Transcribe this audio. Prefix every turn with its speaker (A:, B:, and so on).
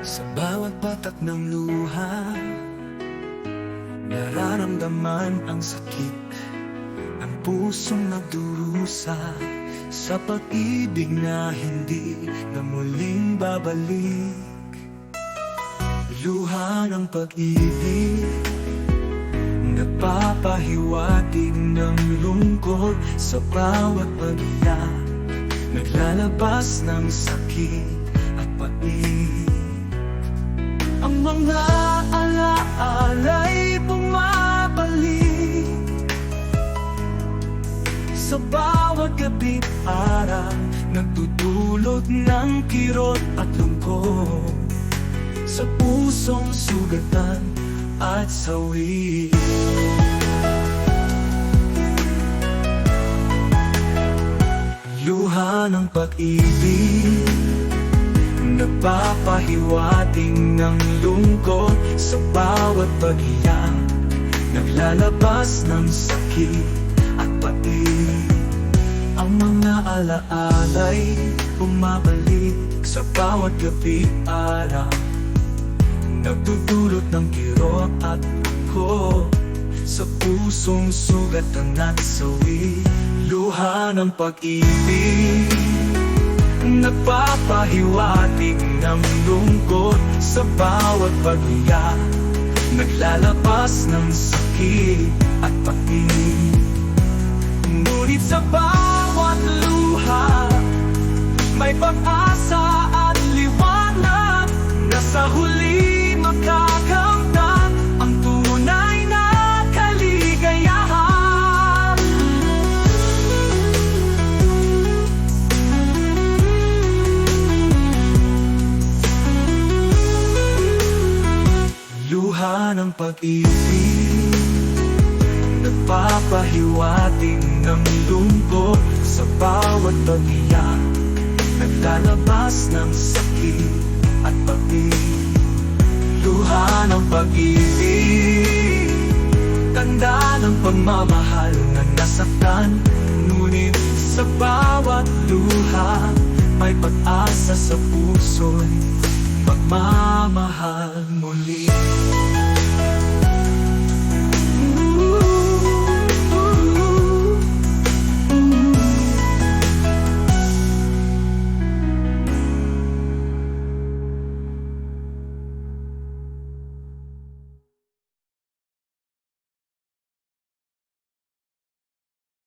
A: Sa bawat patak ng luha, nararamdaman ang sakit ng pusong nagdurusa sa pag-ibig na hindi na muling babalik. Luha ng pag-ibig, nagpapahiwatig ng lungkot sa bawat pag-iyak, naglalabas ng sakit at pag-ibig. Ang mga alaala'y bumabalik sa bawat gabi't araw, nagdudulot ng kirot at lungkot sa pusong sugatan at sawi. Luha ng pag-ibig, nagpapahiwating ng lungkot sa bawat pag-iyak, naglalabas ng sakit at pati. Ang mga alaala'y bumabalik sa bawat gabi araw, nagdudulot ng kirot at lungkot sa pusong sugatan at sawi. Luha ng pag-ibig, nagpapahiwatig ng lungkot sa bawat pag-iyak, naglalabas ng sakit at pati. Ngunit sa bawat luha, may pag-asa at liwanag na sa huli makakamtan ang tunay na kaligayahan. Luha ng pag-ibig, nagpapahiwatig ng lungkot sa bawat pag-iyak, naglalabas ng sakit at pati. Luha ng pag-ibig, tanda ng pagmamahal na nasaktan, ngunit sa bawat luha, may pag-asa sa puso'y pagmamahal muli.